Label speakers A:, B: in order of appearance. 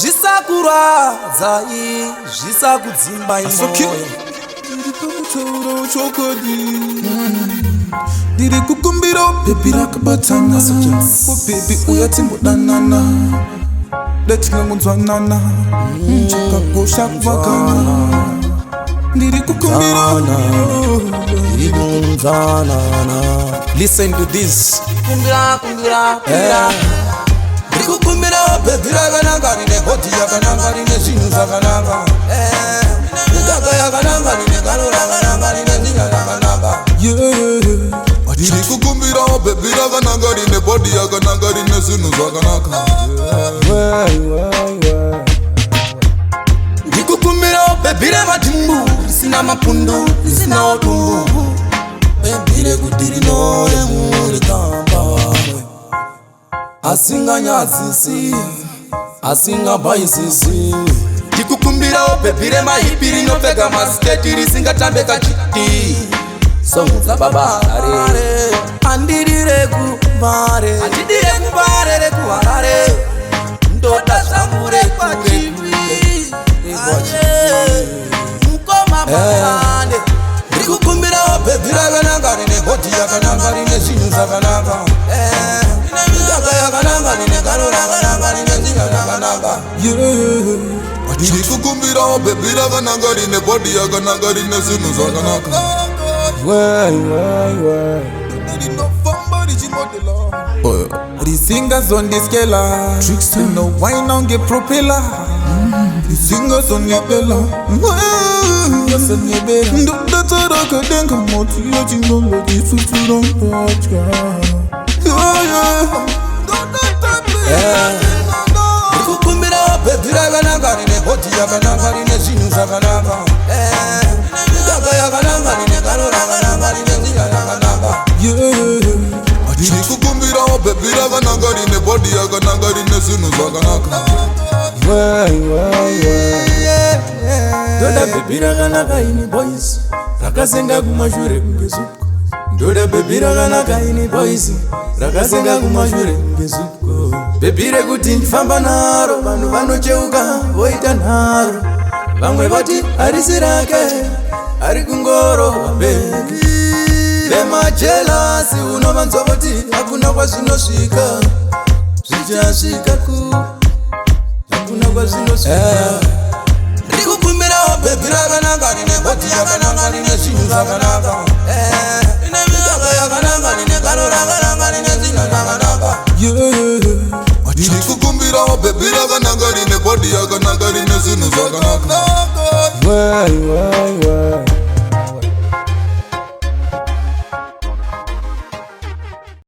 A: Zvisakura zai zvisakudzimba imoyo
B: Diri kukumbira baby rakabatana Oh baby uyatimudanana Datinga munzwanana Chakakosha kuvakana Diri kukumbira
A: Listen to this.
B: Kumbira Diri kukumbira baby rakananga Rine body yakananga Rine zvinhu zvakananga Nikaka yakananga Rine karo rakananga Rine nzinga rakananga Diri kukumbira baby rakananga Rine body yakananga Rine zvinhu zvakanaka Ndikukumbira baby rematimbu Risina mapundu Risina odumbu Baby rekudiri noye muri kamba Asinga nyadzisi Asinga baisisi Ndikukumbira baby remahipi Rinopfeka masketi Risinga tambe kachiti Songo za babare Andirire kumbare Andidire kumbare rekuharare Ndoda zvangure kwachivi Mukoma mutande Ndikukumbira baby rakananga Rine body yakananga Rine zvinhu zvakanaka Nikaka yakananga Rine karo rakananga Rine nzinga rakananga Ndikukumbira baby rakananga Rine body yakananga Rine zvinhu zvakanaka Risingers on the scalar Tricks to no wine on get propeller Risingers on the bella Ndo datara kadenga moti ya chingolo Disutu Ndikukumbira baby rakananga Rine body yakananga Rine zvinhu zvakanaka Nikaka yakananga Rine karo rakananga Rine nzinga rakananga Ndikukumbira baby rakananga Rine body yakananga Rine zvinhu zvakanaka
A: Ndoda baby rakanaka ini boys Rakasenga kumashure kungezuko Ndoda baby rakanaka ini boys Rakasenga kumashure kungezuko Baby rekuti ndifamba naro Vanhu vanocheuka voita nharo Vamwe vati harisi rake Ari kungoro wabeki Vemajelasi unovanzwa voti Hakuna kwazvinosvika Zvichasvika ku Hakuna kwazvinosvika Ndikukumbira baby rakananga Rine body yakananga Rine zvinhu zvakanaka Rine mikaka yakananga Rine karo rakananga Rine nzinga rakanaka Ndikukumbira baby rakananga Rine